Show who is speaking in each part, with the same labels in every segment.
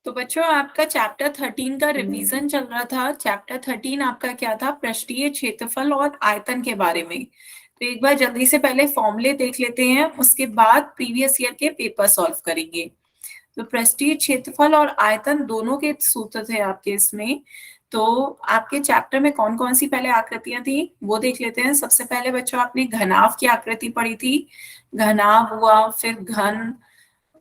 Speaker 1: तो बच्चों आपका चैप्टर 13 का रिवीजन चल रहा था। चैप्टर 13 आपका क्या था? पृष्ठीय क्षेत्रफल और आयतन के बारे में। तो एक बार जल्दी से पहले फॉर्मूले देख लेते हैं, उसके बाद प्रीवियस ईयर के पेपर सॉल्व करेंगे। तो पृष्ठीय क्षेत्रफल और आयतन दोनों के सूत्र थे आपके इसमें। तो आपके चैप्टर में कौन कौन सी पहले आकृतियां थी वो देख लेते हैं। सबसे पहले बच्चों आपने घनाभ की आकृति पढ़ी थी। घनाभ हुआ, फिर घन,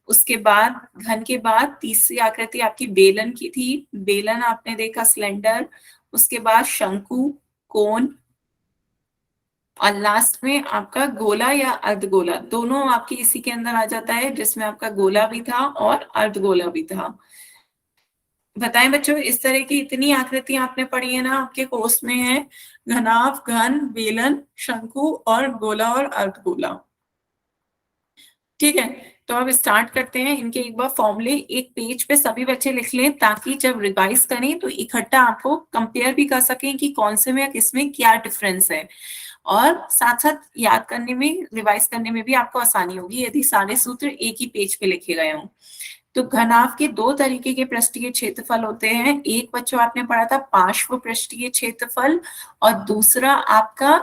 Speaker 1: उसके बाद घन के बाद तीसरी आकृति आपकी बेलन की थी। बेलन आपने देखा, सिलेंडर। उसके बाद शंकु, कोन, और लास्ट में आपका गोला या अर्धगोला, दोनों आपकी इसी के अंदर आ जाता है, जिसमें आपका गोला भी था और अर्धगोला भी था। बताएं बच्चों, इस तरह की इतनी आकृतियां आपने पढ़ी है ना, आपके कोर्स में है। घनाभ, घन, बेलन, शंकु और गोला और अर्धगोला। ठीक है, तो अब स्टार्ट करते हैं। इनके एक बार फॉर्मूले एक पेज पे सभी बच्चे लिख लें, ताकि जब रिवाइज करें तो इकट्ठा आपको कंपेयर भी कर सकें कि कौन से में या किसमें क्या डिफरेंस है, और साथ साथ याद करने में, रिवाइज करने में भी आपको आसानी होगी यदि सारे सूत्र एक ही पेज पे लिखे गए हों। तो घनाभ के दो तरीके के पृष्ठीय क्षेत्रफल होते हैं। एक बच्चों आपने पढ़ा था पार्श्व पृष्ठीय क्षेत्रफल, और दूसरा आपका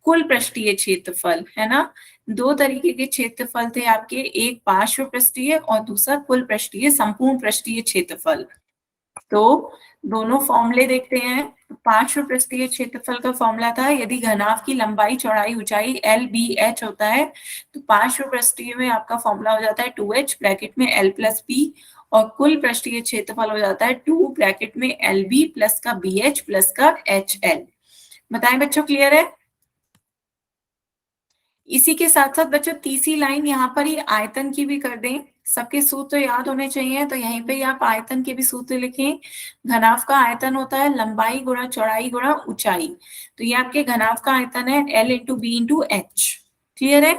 Speaker 1: कुल पृष्ठीय क्षेत्रफल, है ना। दो तरीके के क्षेत्रफल थे आपके, एक पार्श्व पृष्ठीय और दूसरा कुल पृष्ठीय, संपूर्ण पृष्ठीय क्षेत्रफल। तो दोनों फॉर्मूले देखते हैं। पार्श्व पृष्ठीय क्षेत्रफल का फॉर्मूला था, यदि घनाभ की लंबाई, चौड़ाई, ऊंचाई एल बी एच होता है, तो पार्श्व पृष्ठीय में आपका फॉर्मूला हो जाता है 2h ब्रैकेट में एल प्लस बी, और कुल पृष्ठीय क्षेत्रफल हो जाता है 2 ब्रैकेट में एल बी प्लस का बी एच प्लस का एच एल। बताएं बच्चों, क्लियर है? इसी के साथ साथ बच्चों तीसरी लाइन यहाँ पर ही आयतन की भी कर दें। सबके सूत्र याद होने चाहिए, तो यहीं पे आप आयतन के भी सूत्र लिखें। घनाभ का आयतन होता है लंबाई गुणा चौड़ाई गुणा ऊंचाई। तो ये आपके घनाभ का आयतन है L into B into H. Clear है?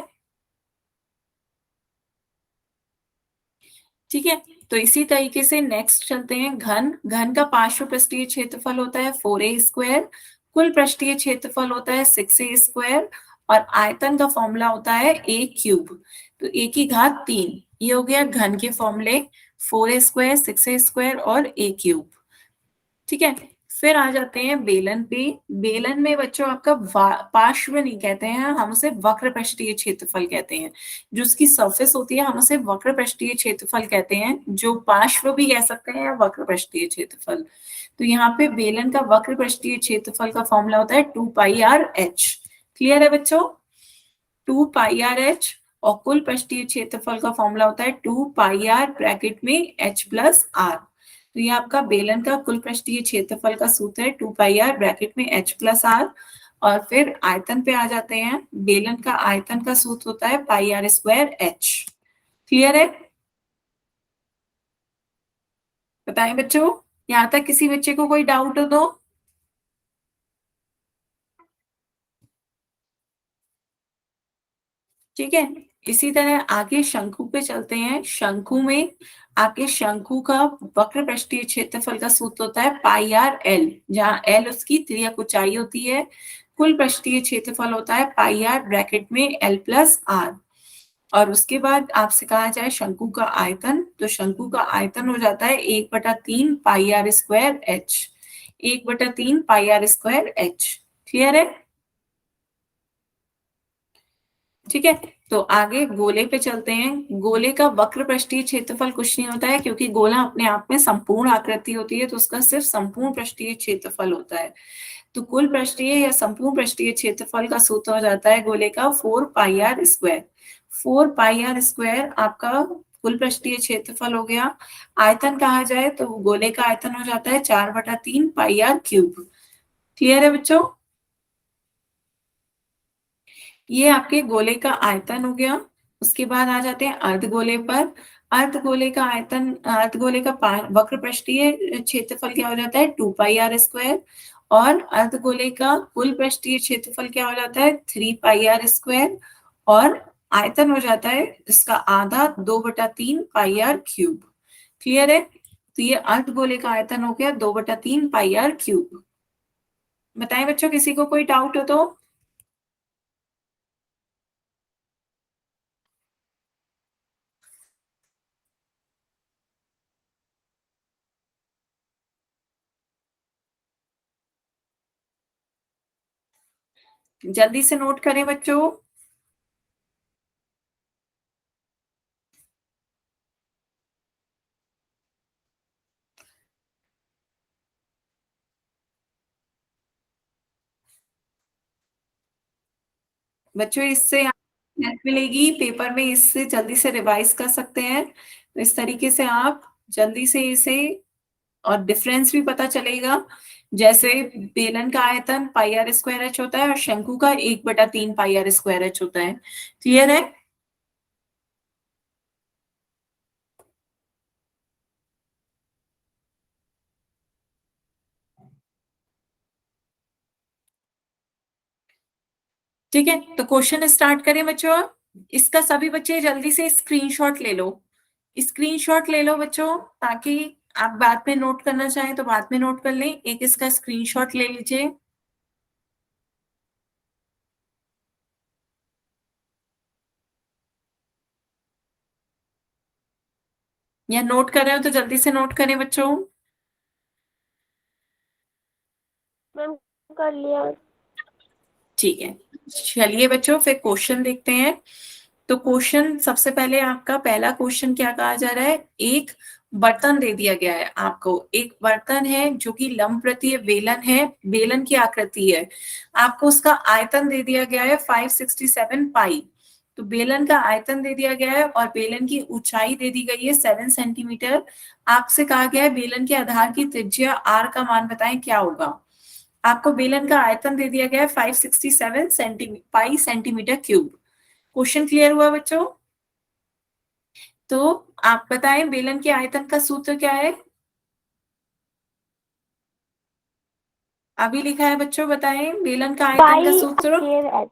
Speaker 1: ठीक है, तो इसी तरीके से नेक्स्ट चलते हैं। घन, घन का पार्श्व पृष्ठीय क्षेत्रफल होता है 4a स्क्वायर, कुल पृष्ठीय क्षेत्रफल होता है 6a स्क्वायर, और आयतन का फॉर्मूला होता है a क्यूब। तो a की घात 3, ये हो गया घन के फॉर्मूले, 4a स्क्वायर, 6a स्क्वायर और a क्यूब। ठीक है, फिर आ जाते हैं बेलन पे। बेलन में बच्चों आपका पार्श्व नहीं कहते हैं, हम उसे वक्र पृष्ठीय क्षेत्रफल कहते हैं। जो उसकी सरफेस होती है हम उसे वक्र पृष्ठीय क्षेत्रफल कहते हैं, जो पार्श्व भी कह सकते हैं या वक्र पृष्ठीय क्षेत्रफल। तो यहाँ पे बेलन का वक्र पृष्ठीय क्षेत्रफल का फॉर्मूला होता है 2πr/h। क्लियर है बच्चों? 2πr/h। और कुल पृष्ठीय क्षेत्रफल का फॉर्मूला होता है 2πr ब्रैकेट में h प्लस r। तो ये आपका बेलन का कुल पृष्ठीय क्षेत्रफल का सूत्र है 2πr ब्रैकेट में h प्लस r। और फिर आयतन पे आ जाते हैं। बेलन का आयतन का सूत्र होता है πr स्क्वायर h। क्लियर है? बताएं बच्चों, यहाँ तक किसी बच्चे को कोई डाउट हो तो? ठीक है, इसी तरह आगे शंकु पे चलते हैं। शंकु में आपके शंकु का वक्र पृष्ठीय क्षेत्रफल का सूत्र होता है πr/l, जहां l उसकी तिर्यक ऊंचाई होती है। कुल पृष्ठीय क्षेत्रफल होता है πr ब्रैकेट में l प्लस r। और उसके बाद आपसे कहा जाए शंकु का आयतन, तो शंकु का आयतन हो जाता है 1/3πr² h। 1/3πr² h। Clear है? ठीक है, तो आगे गोले पे चलते हैं। गोले का वक्र पृष्ठीय क्षेत्रफल कुछ नहीं होता है, क्योंकि गोला अपने आप में संपूर्ण आकृति होती है, तो उसका सिर्फ संपूर्ण पृष्ठीय क्षेत्रफल होता है। तो कुल पृष्ठीय या संपूर्ण पृष्ठीय क्षेत्रफल का सूत्र हो जाता है गोले का 4πr²। 4πr² आपका कुल पृष्ठीय क्षेत्रफल हो गया। आयतन कहा जाए तो गोले का आयतन हो जाता है 4/3πr³। क्लियर है बच्चों? ये आपके गोले का आयतन हो गया। उसके बाद आ जाते हैं अर्धगोले पर। अर्धगोले का आयतन, अर्धगोले का वक्र पृष्ठीय क्षेत्रफल क्या हो जाता है 2πr²। और अर्धगोले का कुल पृष्ठीय क्षेत्रफल क्या हो जाता है 3πr²। और आयतन हो जाता है इसका आधा, 2/3πr³। क्लियर है? तो ये अर्धगोले का आयतन हो गया 2/3πr³। बताएं बच्चों, किसी को कोई डाउट हो तो? जल्दी से नोट करें बच्चों। बच्चों इससे आपको हेल्प मिलेगी पेपर में, इससे जल्दी से रिवाइज कर सकते हैं। तो इस तरीके से आप जल्दी से इसे, और डिफरेंस भी पता चलेगा। जैसे बेलन का आयतन पाई आर स्क्वायर एच होता है और शंकु का 1/3 पाई आर स्क्वायर एच होता है। क्लियर है? ठीक है, तो क्वेश्चन स्टार्ट करें बच्चों। इसका सभी बच्चे जल्दी से स्क्रीनशॉट ले लो। स्क्रीनशॉट ले लो बच्चों, ताकि आप बाद में नोट करना चाहें तो बाद में नोट कर लें। एक इसका स्क्रीनशॉट ले लीजिए। या नोट कर रहे हो तो जल्दी से नोट करें बच्चों।
Speaker 2: मैम कर लिया।
Speaker 1: ठीक है, चलिए बच्चों फिर क्वेश्चन देखते हैं। तो क्वेश्चन सबसे पहले आपका पहला क्वेश्चन क्या कहा जा रहा है। एक बर्तन दे दिया गया है आपको। एक बर्तन है जो कि लंबवृत्तीय बेलन है, बेलन की आकृति है। आपको उसका आयतन दे दिया गया है 567 पाई। तो बेलन का आयतन दे दिया गया है और बेलन की ऊंचाई दे दी गई है 7 सेंटीमीटर। आपसे कहा गया है बेलन के आधार की त्रिज्या आर का मान बताएं क्या होगा। आपको बेलन का आयतन दे दिया गया है 567 सेंटीमीटर पाई सेंटीमीटर क्यूब। क्वेश्चन क्लियर हुआ बच्चों? तो आप बताएं बेलन के आयतन का सूत्र क्या है। अभी लिखा है बच्चों, बताएं बेलन का आयतन का
Speaker 2: पाई
Speaker 1: सूत्र।
Speaker 2: Square H.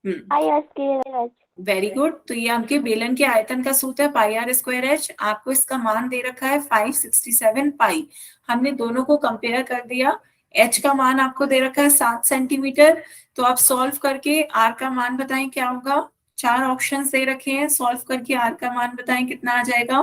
Speaker 2: Pi are square H.
Speaker 1: Very good. तो ये आपके बेलन के आयतन का सूत्र है पाई आर स्क्वायर एच। आपको इसका मान दे रखा है 567 पाई। हमने दोनों को कंपेयर कर दिया। एच का मान आपको दे रखा है 7 सेंटीमीटर। तो आप सॉल्व करके आर का मान बताएं क्या होगा। चार ऑप्शंस दे रखे हैं, सॉल्व करके आर का मान बताएं कितना आ जाएगा।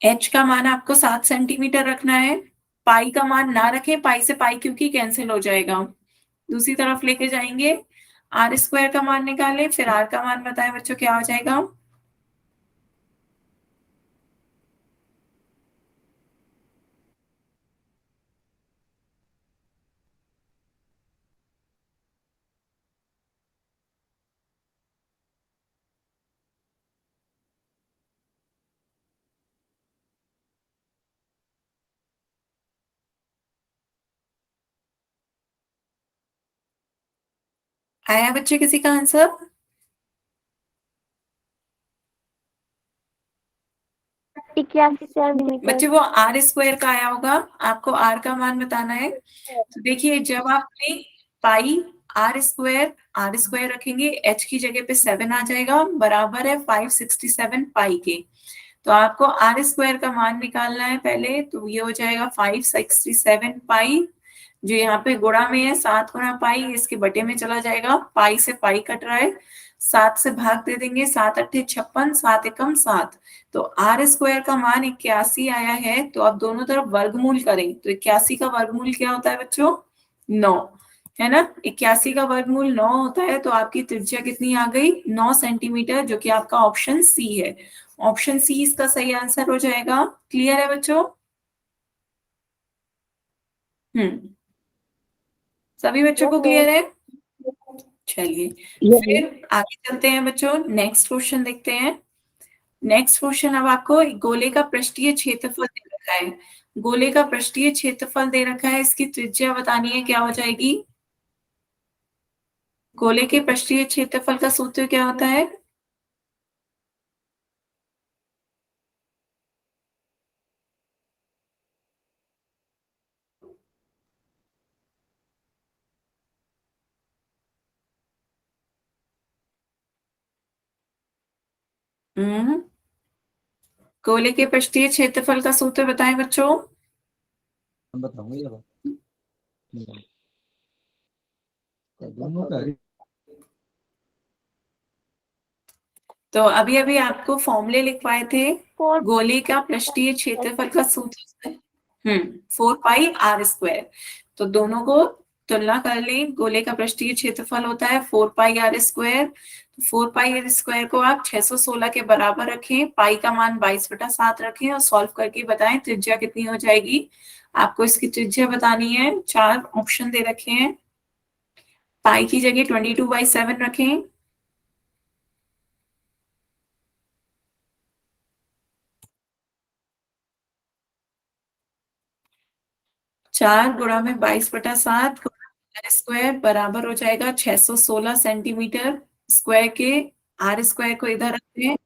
Speaker 1: एच का मान आपको 7 सेंटीमीटर रखना है। पाई का मान ना रखें, पाई से पाई क्योंकि कैंसिल हो जाएगा। दूसरी तरफ लेके जाएंगे, आर स्क्वायर का मान निकालें, फिर आर का मान बताएं बच्चों क्या हो जाएगा। आया बच्चे किसी का आंसर?
Speaker 2: इक्यासी सेंटीमीटर।
Speaker 1: बच्चे वो आर स्क्वायर का आया होगा। आपको आर का मान बताना है। तो देखिए जब आपने पाई आर स्क्वायर रखेंगे, एच की जगह पे 7 आ जाएगा, बराबर है 567 पाई के। तो आपको आर स्क्वायर का मान निकालना है पहले। तो ये हो जाएगा 567 पाई, जो यहाँ पे गुणा में है 7 गुणा पाई, इसके बटे में चला जाएगा। पाई से पाई कट रहा है, 7 से भाग दे देंगे, 7 × 8 = 56, 7 × 1 = 7। तो आर स्क्वायर का मान 81 आया है। तो अब दोनों तरफ वर्गमूल करें तो 81 का वर्गमूल क्या होता है बच्चों? 9, है ना। 81 का वर्गमूल 9 होता है। तो आपकी त्रिज्या कितनी आ गई? 9 सेंटीमीटर, जो कि आपका ऑप्शन सी है। ऑप्शन सी इसका सही आंसर हो जाएगा। क्लियर है बच्चों? हम्म, सभी बच्चों को क्लियर है? चलिए फिर आगे चलते हैं बच्चों, नेक्स्ट क्वेश्चन देखते हैं। नेक्स्ट क्वेश्चन अब आपको गोले का पृष्ठीय क्षेत्रफल दे रखा है। गोले का पृष्ठीय क्षेत्रफल दे रखा है, इसकी त्रिज्या बतानी है क्या हो जाएगी। गोले के पृष्ठीय क्षेत्रफल का सूत्र क्या होता है? हम्म, गोले के पृष्ठीय क्षेत्रफल का सूत्र बताएं बच्चों।
Speaker 3: बताऊंगा ये दोनों का
Speaker 1: तो अभी अभी आपको फॉर्मूले लिखवाए थे
Speaker 2: 4
Speaker 1: गोले का पृष्ठीय क्षेत्रफल का सूत्र। 4 पाई r स्क्वायर। तो दोनों को तुलना कर लें। गोले का पृष्ठीय क्षेत्रफल होता है 4 पाई r स्क्वायर। 4 पाई r स्क्वायर को आप 616 के बराबर रखें, पाई का मान 22/7 रखें और सॉल्व करके बताएं त्रिज्या कितनी हो जाएगी। आपको इसकी त्रिज्या बतानी है। 4 ऑप्शन दे रखे हैं। पाई की जगह 22/7 रखें। 4 × 22/7 r² बराबर हो जाएगा 616 सेंटीमीटर स्क्वायर के। आर स्क्वायर को इधर रखते हैं।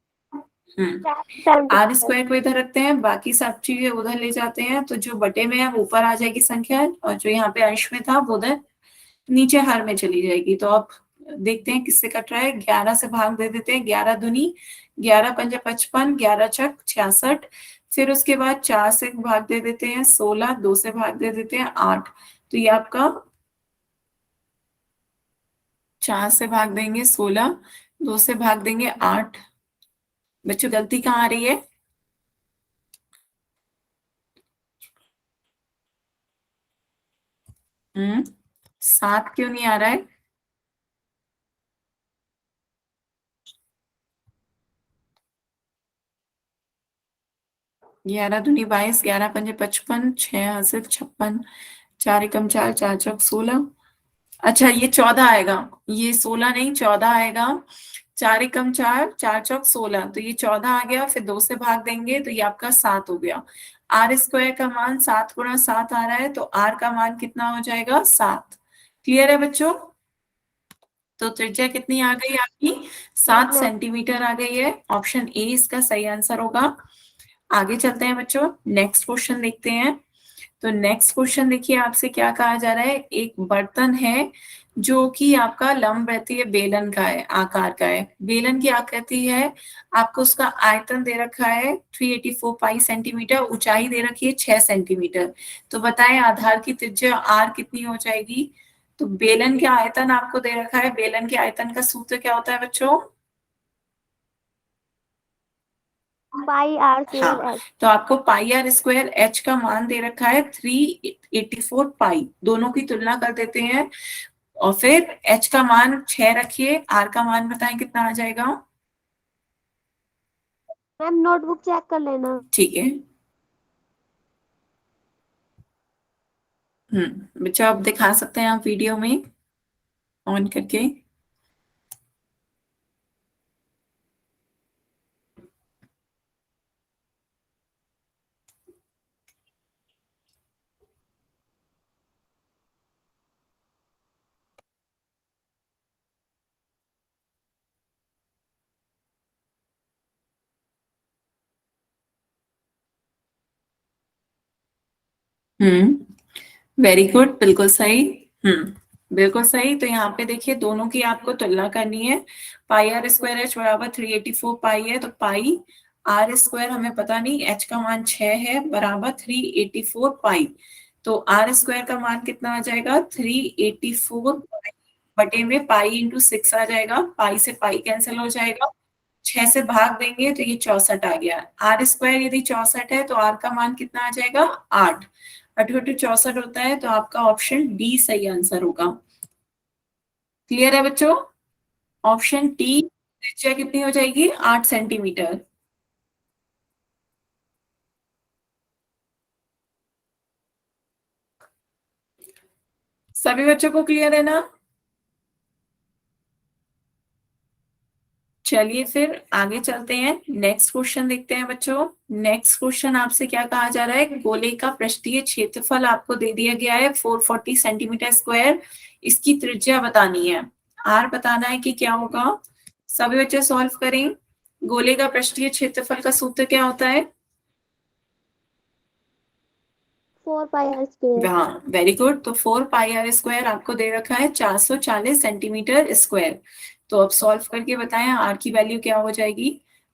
Speaker 1: आर स्क्वायर को इधर रखते हैं, बाकी सब चीजें उधर ले जाते हैं, तो जो बटे में है ऊपर आ जाएगी संख्या, और जो यहाँ पे अंश में था वो उधर नीचे हर में चली जाएगी। तो अब देखते हैं किससे कट रहा है। 11 से भाग दे देते हैं। 11 दूनी 11 पंजे 55, 11 छक 66। फिर उसके बाद 4 से भाग दे देते हैं 16, 2 से भाग दे देते हैं 8। तो ये आपका 4 से भाग देंगे 16, 2 से भाग देंगे 8। बच्चों गलती कहाँ आ रही है? हम्म 7 क्यों नहीं आ रहा है? 11 दूनी 22, 11 पंजे 55, 6 हासिल 56, 4 एकम 4, 4 चौक 16। अच्छा ये 14 आएगा, ये 16 नहीं 14 आएगा। 4 एकम 4, 4 चौक 16, तो ये 14 आ गया। फिर 2 से भाग देंगे तो ये आपका 7 हो गया। आर स्क्वायर का मान 7 × 7 आ रहा है, तो आर का मान कितना हो जाएगा? 7। क्लियर है बच्चों? तो त्रिज्या कितनी आ गई आपकी? 7 सेंटीमीटर आ गई है। ऑप्शन ए इसका सही आंसर होगा। आगे चलते हैं बच्चों, नेक्स्ट क्वेश्चन देखते हैं। तो नेक्स्ट क्वेश्चन देखिए, आपसे क्या कहा जा रहा है। एक बर्तन है जो कि आपका लंबवृत्तीय बेलन का है, आकार का है। बेलन की आकृति है। आपको उसका आयतन दे रखा है 384 पाई सेंटीमीटर, ऊंचाई दे रखी है 6 सेंटीमीटर। तो बताएं आधार की त्रिज्या आर कितनी हो जाएगी। तो बेलन के आयतन आपको दे रखा है। बेलन के आयतन का सूत्र क्या होता है बच्चों?
Speaker 2: पाई r स्क्वायर
Speaker 1: हाँ,
Speaker 2: h।
Speaker 1: तो आपको पाई आर स्क्वायर एच का मान दे रखा है 384 पाई। दोनों की तुलना कर देते हैं और फिर एच का मान 6 रखिए, आर का मान बताएं कितना आ जाएगा।
Speaker 2: मैम नोटबुक चेक कर लेना।
Speaker 1: ठीक है। बच्चों आप दिखा सकते हैं आप वीडियो में ऑन करके। वेरी गुड, बिल्कुल सही। बिल्कुल सही। तो यहाँ पे देखिए दोनों की आपको तुलना करनी है। पाई आर स्क्वायर एच बराबर 384 पाई है, तो पाई आर स्क्वायर हमें पता नहीं, एच का मान 6 है, बराबर 384 पाई। तो आर स्क्वायर का मान कितना आ जाएगा? 384 पाई बटे में पाई इंटू 6 आ जाएगा। पाई से पाई कैंसिल हो जाएगा। 6 से भाग देंगे तो ये 64 आ गया। आर स्क्वायर यदि 64 है तो आर का मान कितना आ जाएगा? 8। 8 बटे 64 होता है, तो आपका ऑप्शन डी सही आंसर होगा। क्लियर है बच्चों? ऑप्शन डी त्रिज्या कितनी हो जाएगी? 8 सेंटीमीटर। सभी बच्चों को क्लियर है ना? चलिए फिर आगे चलते हैं, नेक्स्ट क्वेश्चन देखते हैं बच्चों। नेक्स्ट क्वेश्चन आपसे क्या कहा जा रहा है। गोले का पृष्ठीय क्षेत्रफल आपको दे दिया गया है 440 सेंटीमीटर स्क्वायर। इसकी त्रिज्या बतानी है। आर बताना है कि क्या होगा। सभी बच्चे सॉल्व करें। गोले का पृष्ठीय क्षेत्रफल का सूत्र क्या होता है?
Speaker 2: 4 पाई r स्क्वायर।
Speaker 1: हाँ, वेरी गुड। तो 4 पाई r स्क्वायर आपको दे रखा है 440 सेंटीमीटर स्क्वायर। तो अब सॉल्व करके बताएं आर की वैल्यू क्या हो जाएगी।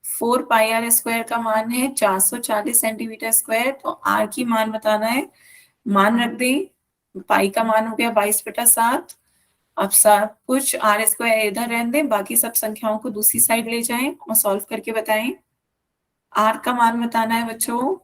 Speaker 1: 4 पाई r स्क्वायर का मान है 440 सेंटीमीटर स्क्वायर, तो आर की मान बताना है। मान रख दें। पाई का मान हो गया 22/7, अब सब कुछ आर स्क्वायर इधर रहने दें, बाकी सब संख्याओं को दूसरी साइड ले जाएं और सॉल्व करके बताएं। आर का मान बताना है बच्चों।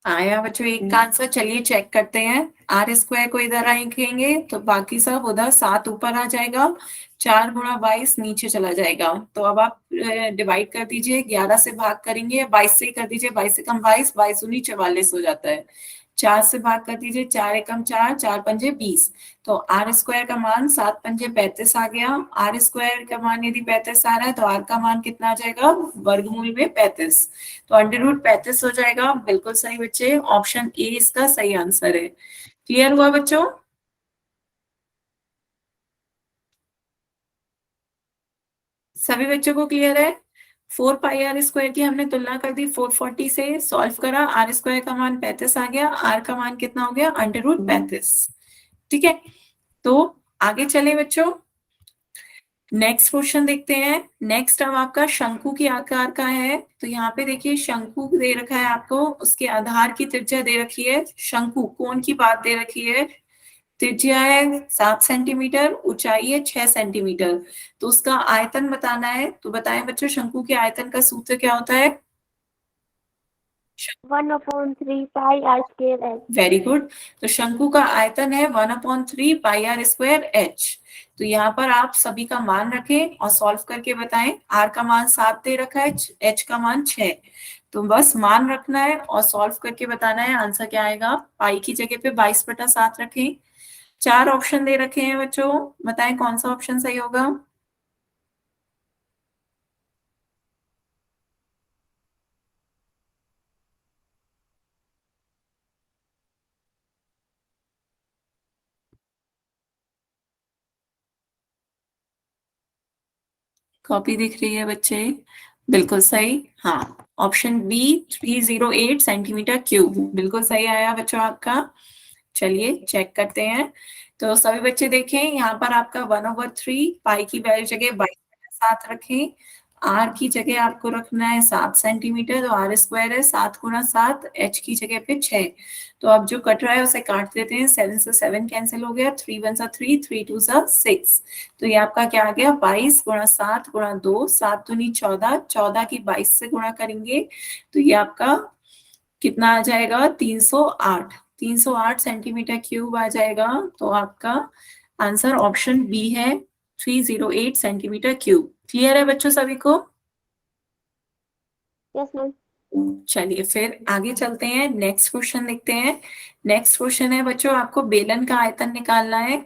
Speaker 1: आया बच्चों एक का आंसर। चलिए चेक करते हैं। आर स्क्वायर को इधर रखेंगे तो बाकी सब उधर 7 ऊपर आ जाएगा, 4 गुणा 22 नीचे चला जाएगा। तो अब आप डिवाइड कर दीजिए, 11 से भाग करेंगे, 22 से ही कर दीजिए, 22 से कम 22, 22 दूनी 44 हो जाता है। 4 से भाग कर दीजिए, 4 एकम 4, 4 पंजे 20। तो आर स्क्वायर का मान 7 पंजे 35 आ गया। आर स्क्वायर का मान यदि 35 आ रहा है तो आर का मान कितना आ जाएगा, वर्गमूल में 35। तो अंडर रूट 35 हो जाएगा। बिल्कुल सही बच्चे, ऑप्शन ए इसका सही आंसर है। क्लियर हुआ बच्चों? सभी बच्चों को क्लियर है? 4 पाई आर स्क्वायर की हमने तुलना कर दी 440 से, सॉल्व करा, आर स्क्वायर का मान 35 आ गया, आर का मान कितना हो गया, अंडर रूट 35। ठीक है, तो आगे चले बच्चों, नेक्स्ट क्वेश्चन देखते हैं। नेक्स्ट अब आपका शंकु के आकार का है। तो यहाँ पे देखिए शंकु दे रखा है आपको, उसके आधार की त्रिज्या दे रखी है, शंकु कोण की बात दे रखी है। त्रिज्या है 7 सेंटीमीटर, ऊंचाई है 6 सेंटीमीटर। तो उसका आयतन बताना है। तो बताएं बच्चों, शंकु के आयतन का सूत्र क्या होता है?
Speaker 2: 1/3 pi are square H.
Speaker 1: Very good. तो शंकु का आयतन है 1/3 पाई आर स्क्वायर एच। तो यहाँ पर आप सभी का मान रखें और सॉल्व करके बताएं। आर का मान 7 दे रखा है, एच का मान 6। तो बस मान रखना है और सॉल्व करके बताना है। आंसर क्या आएगा? पाई की जगह पे 22/7 रखें। 4 ऑप्शन दे रखे हैं बच्चों, बताएं कौन सा ऑप्शन सही होगा। कॉपी दिख रही है बच्चे? बिल्कुल सही, हाँ, ऑप्शन बी 308 सेंटीमीटर क्यूब बिल्कुल सही आया बच्चों आपका। चलिए चेक करते हैं। तो सभी बच्चे देखें, यहाँ पर आपका 1/3, पाई की वैल्यू जगह 22/7 रखें, आर की जगह आपको रखना है 7 सेंटीमीटर, तो आर स्क्वायर है 7 गुणा 7, एच की जगह पे 6। तो अब जो कट रहा है उसे काट देते हैं, 7 से 7 कैंसिल हो गया, 3 1 3, 3 2 6। तो ये आपका क्या आ गया, 22 गुणा 7 गुणा 2, 7 दूनी 14, 14 की 22 से गुणा करेंगे तो ये आपका कितना आ जाएगा, 308, 308 सेंटीमीटर क्यूब आ जाएगा। तो आपका आंसर ऑप्शन बी है, 308 सेंटीमीटर क्यूब। क्लियर है बच्चों सभी को?
Speaker 2: Yes ma'am.
Speaker 1: चलिए फिर आगे चलते हैं, नेक्स्ट क्वेश्चन देखते हैं। नेक्स्ट क्वेश्चन है बच्चों, आपको बेलन का आयतन निकालना है।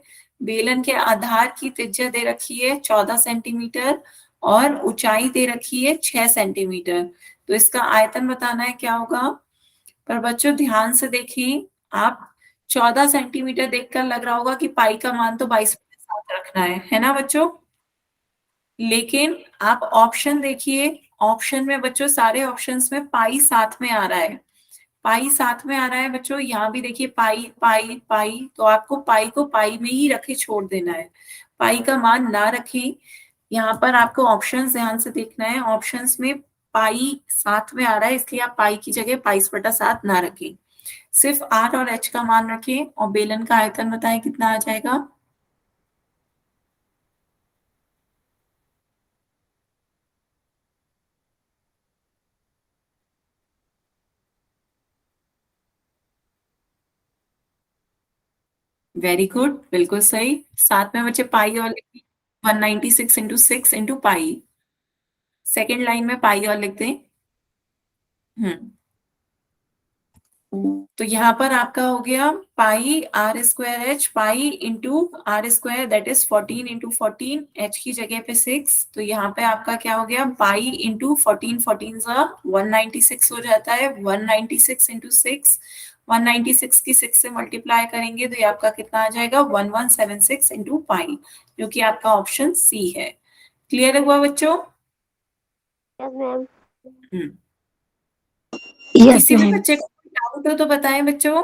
Speaker 1: बेलन के आधार की त्रिज्या दे रखी है 14 सेंटीमीटर और ऊंचाई दे रखी है 6 सेंटीमीटर। तो इसका आयतन बताना है क्या होगा। पर बच्चों ध्यान से देखिए, आप 14 सेंटीमीटर देखकर लग रहा होगा कि पाई का मान तो 22/7 रखना है ना बच्चों। लेकिन आप ऑप्शन देखिए, ऑप्शन में बच्चों सारे ऑप्शंस में पाई साथ में आ रहा है, पाई साथ में आ रहा है बच्चों। यहाँ भी देखिए पाई पाई पाई, तो आपको पाई को पाई में ही रखे छोड़ देना है, पाई का मान ना रखें। यहाँ पर आपको ऑप्शंस ध्यान से देखना है, ऑप्शंस में पाई साथ में आ रहा है, इसलिए आप पाई की जगह 22/7 ना रखें, सिर्फ आर और एच का मान रखें और बेलन का आयतन बताएं कितना आ जाएगा। वेरी गुड, बिल्कुल सही। साथ में बच्चे पाई और 196 × 6 × पाई, सेकेंड लाइन में पाई और लिख दें। हम्म तो यहाँ पर आपका हो गया pi are square H, pi into r square that is 14 into 14, h की जगह पे 6, तो यहाँ पे आपका क्या हो गया पाई इंटू 14, 14 सा 196 हो जाता है, 196 इंटू 6, 196 की 6 से मल्टीप्लाई करेंगे तो ये आपका कितना आ जाएगा 1176 इंटू पाई, जो कि आपका ऑप्शन सी है। क्लियर हुआ बच्चों?
Speaker 2: Yes ma'am.
Speaker 1: हम्म।
Speaker 4: यस
Speaker 1: किसी भी
Speaker 4: मैम।
Speaker 1: बच्चे को डाउट हो तो बताएं बच्चों।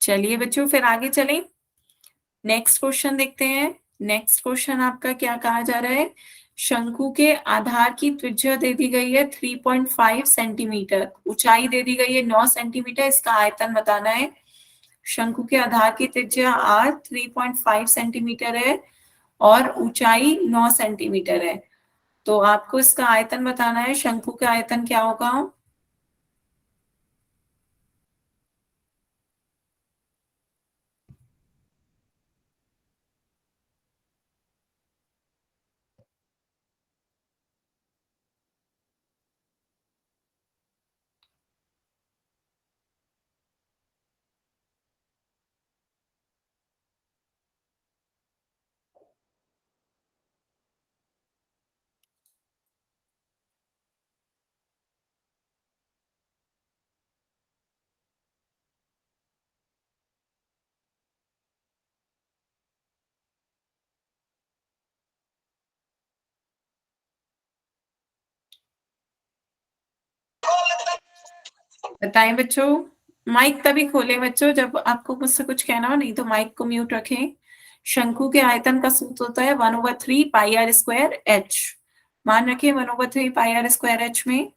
Speaker 1: चलिए बच्चों फिर आगे चलें, नेक्स्ट क्वेश्चन देखते हैं। नेक्स्ट क्वेश्चन आपका क्या कहा जा रहा है, शंकु के आधार की त्रिज्या दे दी गई है 3.5 सेंटीमीटर, ऊंचाई दे दी गई है 9 सेंटीमीटर, इसका आयतन बताना है। शंकु के आधार की त्रिज्या r 3.5 सेंटीमीटर है और ऊंचाई 9 सेंटीमीटर है, तो आपको इसका आयतन बताना है। शंकु का आयतन क्या होगा? बताएं बच्चों, माइक तभी खोलें बच्चों जब आपको मुझसे कुछ कहना हो, नहीं तो माइक को म्यूट रखें। शंकु के आयतन का सूत्र होता है 1/3 पाई आर स्क्वायर एच, मान रखें 1/3 पाई आर स्क्वायर एच में।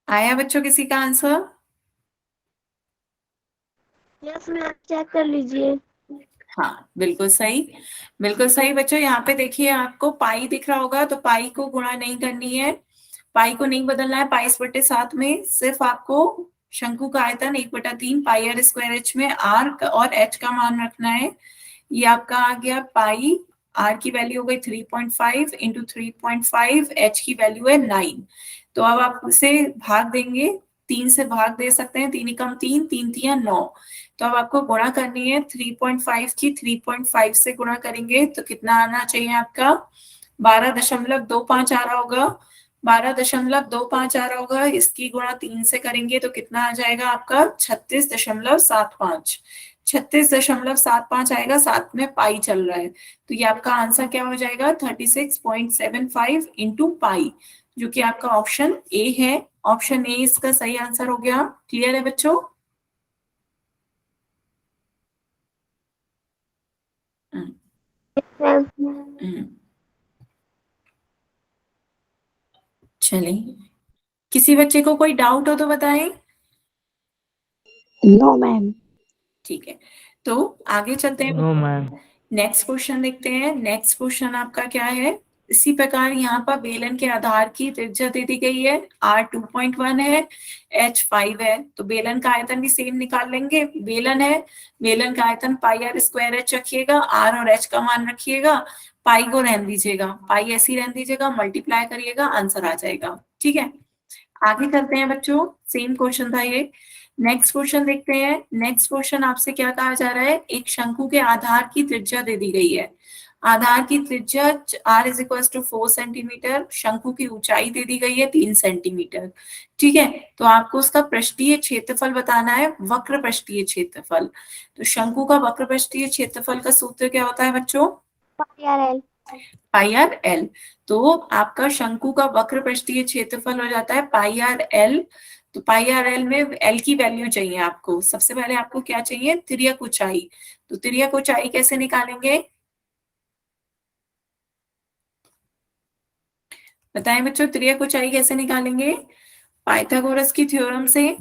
Speaker 1: आया बच्चों किसी का आंसर?
Speaker 2: यस मैम, चेक कर लीजिए।
Speaker 1: हाँ बिल्कुल सही, बिल्कुल सही बच्चों। यहाँ पे देखिए आपको पाई दिख रहा होगा, तो पाई को गुणा नहीं करनी है, पाई को नहीं बदलना है, पाई 7 में सिर्फ आपको शंकु का आयतन 1/3 पाई आर स्क्वायर एच में आर और एच का मान रखना है। ये आपका आ गया पाई, आर की वैल्यू हो गई 3.5 इंटू 3.5, एच की वैल्यू है 9। तो अब आप उसे भाग देंगे, 3 से भाग दे सकते हैं, 3 एकम 3, 3 तिया 9। तो अब आपको गुणा करनी है 3.5 की 3.5 से गुणा करेंगे तो कितना आना चाहिए आपका 12.25 आ रहा होगा, 12.25 आ रहा होगा। इसकी गुणा 3 से करेंगे तो कितना आ जाएगा आपका 36.75, 36.75 आएगा, साथ में पाई चल रहा है, तो ये आपका आंसर क्या हो जाएगा 36.75 इंटू पाई, जो कि आपका ऑप्शन ए है। ऑप्शन ए इसका सही आंसर हो गया। क्लियर है बच्चों?
Speaker 2: मैम।
Speaker 1: हम्म। चलिए, किसी बच्चे को कोई डाउट हो तो बताएं।
Speaker 4: No ma'am.
Speaker 1: ठीक है, तो आगे चलते हैं।
Speaker 5: No ma'am.
Speaker 1: नेक्स्ट क्वेश्चन देखते हैं। नेक्स्ट क्वेश्चन आपका क्या है, इसी प्रकार यहाँ पर बेलन के आधार की त्रिज्या दे दी गई है, r 2.1 है, h 5 है, तो बेलन का आयतन भी सेम निकाल लेंगे। बेलन है, बेलन का आयतन पाई आर स्क्वायर एच रखिएगा, r और h का मान रखिएगा, पाई को रहने दीजिएगा, पाई ऐसी रहने दीजिएगा, मल्टीप्लाई करिएगा, आंसर आ जाएगा। ठीक है, आगे चलते हैं बच्चों, सेम क्वेश्चन था ये। नेक्स्ट क्वेश्चन देखते हैं। नेक्स्ट क्वेश्चन आपसे क्या कहा जा रहा है, एक शंकु के आधार की त्रिज्या दे दी गई है, आधार की त्रिज्या r is equal to 4 centimetre, शंकु की ऊंचाई दे दी गई है 3 सेंटीमीटर। ठीक है, तो आपको उसका पृष्ठीय क्षेत्रफल बताना है, वक्र पृष्ठीय क्षेत्रफल। तो शंकु का वक्र पृष्ठीय क्षेत्रफल का सूत्र क्या होता है बच्चों?
Speaker 2: पाई आर एल।
Speaker 1: पाई आर एल। तो आपका शंकु का वक्र पृष्ठीय क्षेत्रफल हो जाता है पाई आर एल। तो पाई आर एल में एल की वैल्यू चाहिए आपको। सबसे पहले आपको क्या चाहिए? तिर्यक ऊंचाई। तो तिर्यक ऊंचाई कैसे निकालेंगे? बताएं बच्चों, तिर्यक ऊंचाई कैसे निकालेंगे? पाइथागोरस की थ्योरम से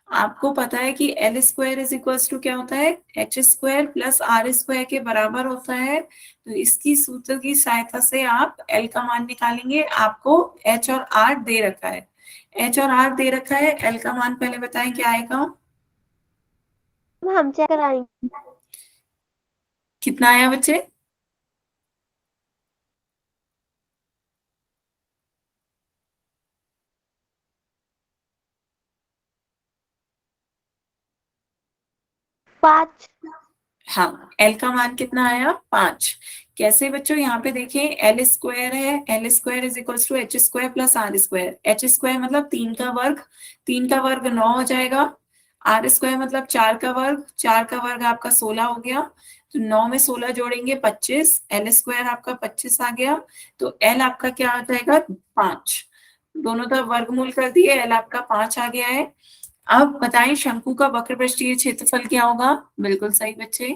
Speaker 1: आपको पता है कि L square is equal to क्या होता है? H square plus R square के बराबर होता है। तो इसकी सूत्र की सहायता से आप एल का मान निकालेंगे। आपको एच और आर दे रखा है, एच और आर दे रखा है। एल का मान पहले बताएं क्या आएगा?
Speaker 2: हम चेक कराएंगे।
Speaker 1: कितना आया बच्चे?
Speaker 2: पाँच।
Speaker 1: हाँ, एल का मान कितना आया? 5। कैसे बच्चों? यहाँ पे देखिए एल स्क्वायर है, L square is equal to H square plus R square. H square मतलब 3 का वर्ग, 3 का वर्ग 9 हो जाएगा। आर स्क्वायर मतलब 4 का वर्ग, 4 का वर्ग आपका 16 हो गया। तो 9 में 16 जोड़ेंगे 25, एल स्क्वायर आपका 25 आ गया। तो एल आपका क्या आ जाएगा? 5। दोनों तरफ वर्गमूल कर दिए, एल आपका 5 आ गया है। अब बताएं शंकु का वक्र पृष्ठीय क्षेत्रफल क्या होगा? बिल्कुल सही बच्चे,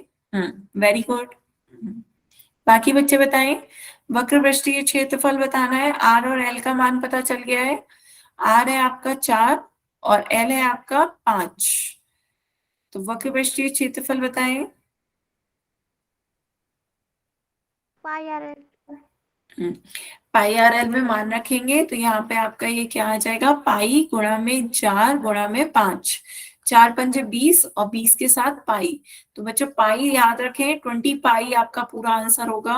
Speaker 1: वेरी गुड। बाकी बच्चे बताएं, वक्र पृष्ठीय क्षेत्रफल बताना है। आर और एल का मान पता चल गया है। आर है आपका 4 और एल है आपका 5। तो वक्र पृष्ठीय क्षेत्रफल बताएं।
Speaker 2: पाई आर एल।
Speaker 1: हम्म, पाई आर एल में मान रखेंगे तो यहाँ पे आपका ये क्या आ जाएगा? पाई गुणा में 4 गुणा में 5। 4 पंजे 20 और 20 के साथ पाई। तो बच्चों पाई याद रखें, 20 पाई आपका पूरा आंसर होगा।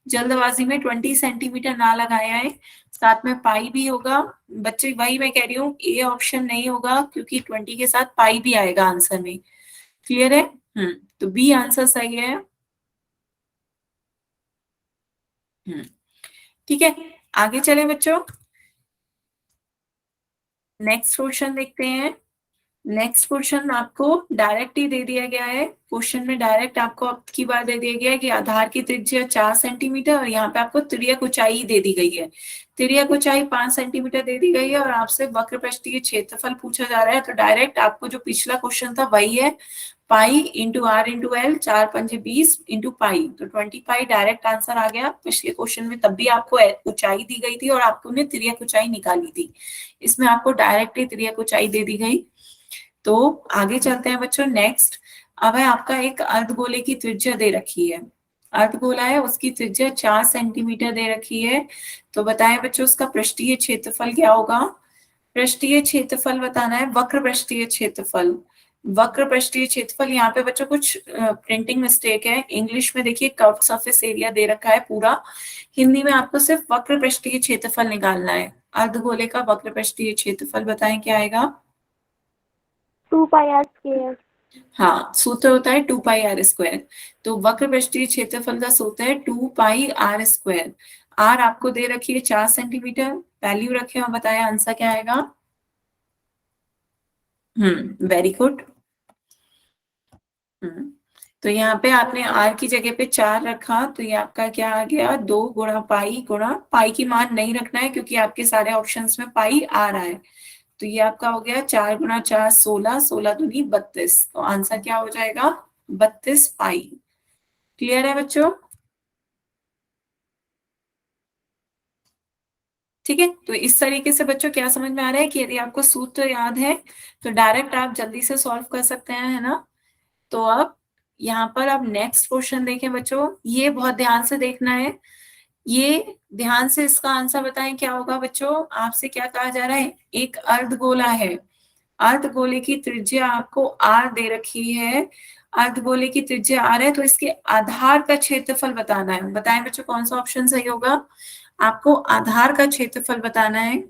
Speaker 1: जल्दबाजी में 20 सेंटीमीटर ना लगाया है, साथ में पाई भी होगा। बच्चे वही मैं कह रही हूँ, ए ऑप्शन नहीं होगा क्योंकि 20 के साथ पाई भी आएगा आंसर में। क्लियर है? तो बी आंसर सही है। हम्म ठीक है, आगे चले बच्चों। नेक्स्ट क्वेश्चन देखते हैं। नेक्स्ट क्वेश्चन आपको डायरेक्ट ही दे दिया गया है। क्वेश्चन में डायरेक्ट आपको अब की बार दे दिया गया है कि आधार की त्रिज्या 4 सेंटीमीटर और यहाँ पे आपको तिर्यक ऊंचाई दे दी गई है। तिर्यक ऊंचाई 5 सेंटीमीटर दे दी गई है और आपसे वक्र पृष्ठीय क्षेत्रफल पूछा जा रहा है। तो डायरेक्ट आपको जो पिछला क्वेश्चन था वही है, pi into R into L, 4 पंजे 20 इंटू पाई। तो 20 पाई डायरेक्ट आंसर आ गया। पिछले क्वेश्चन में तब भी आपको ऊंचाई दी गई थी और आपको ने तिर्यक ऊंचाई निकाली थी। इसमें आपको डायरेक्ट ही तिर्यक ऊंचाई दे दी गई। तो आगे चलते हैं बच्चों। नेक्स्ट अब है आपका एक अर्धगोले की त्रिज्या दे रखी है। अर्धगोला है, उसकी त्रिज्या 4 सेंटीमीटर दे रखी है। तो बताएं बच्चों उसका पृष्ठीय क्षेत्रफल क्या होगा? पृष्ठीय क्षेत्रफल बताना है, वक्र पृष्ठीय क्षेत्रफल। वक्र पृष्ठीय क्षेत्रफल, यहाँ पे बच्चों कुछ प्रिंटिंग मिस्टेक है। इंग्लिश में देखिए कर्व सरफेस एरिया दे रखा है पूरा, हिंदी में आपको सिर्फ वक्र पृष्ठीय क्षेत्रफल निकालना है। अर्धगोले का वक्र पृष्ठीय क्षेत्रफल बताएं क्या आएगा?
Speaker 2: 2 पाई आर स्क्वायर।
Speaker 1: हाँ, सूत्र होता है 2 पाई आर स्क्वायर। तो वक्र पृष्ठीय क्षेत्रफल का सूत्र है 2 पाई आर स्क्वायर। आर आपको दे रखी है 4 सेंटीमीटर, वैल्यू रखे और बताया आंसर क्या आएगा? Very good. तो यहाँ पे आपने आर की जगह पे 4 रखा तो ये आपका क्या आ गया? 2 गुणा पाई, गुणा पाई की मान नहीं रखना है क्योंकि आपके सारे ऑप्शंस में पाई आ रहा है। तो ये आपका हो गया 4 गुणा 4 16, 16 दूनी 32। तो आंसर क्या हो जाएगा? 32 पाई। क्लियर है बच्चों? ठीक है, तो इस तरीके से बच्चों क्या समझ में आ रहा है कि यदि आपको सूत्र याद है तो डायरेक्ट आप जल्दी से सॉल्व कर सकते हैं, है ना? तो अब यहाँ पर अब नेक्स्ट क्वेश्चन देखें बच्चों, ये बहुत ध्यान से देखना है। ये ध्यान से इसका आंसर बताएं क्या होगा बच्चों? आपसे क्या कहा जा रहा है? एक अर्धगोला है, अर्धगोले की त्रिज्या आपको आर दे रखी है। अर्धगोले की त्रिज्या आर है तो इसके आधार का क्षेत्रफल बताना है। बताएं बच्चों कौन सा ऑप्शन सही होगा? आपको आधार का क्षेत्रफल बताना है।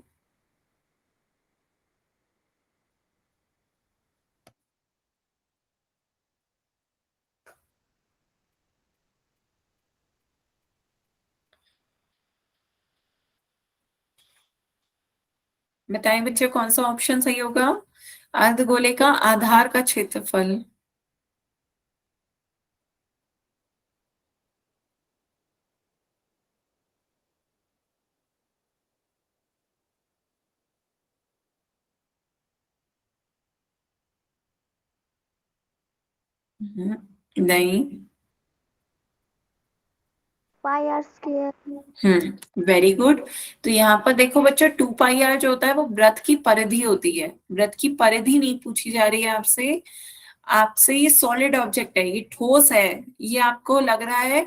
Speaker 1: बताएं बच्चे कौन सा ऑप्शन सही होगा? अर्धगोले का आधार का क्षेत्रफल। नहीं।
Speaker 2: पाई आर स्क्वायर।
Speaker 1: Very good. तो यहाँ पर देखो बच्चों, 2 पाई आर जो होता है वो वृत्त की परिधि होती है। वृत्त की परिधि नहीं पूछी जा रही है आपसे। आपसे ये सॉलिड ऑब्जेक्ट है, ये ठोस है। ये आपको लग रहा है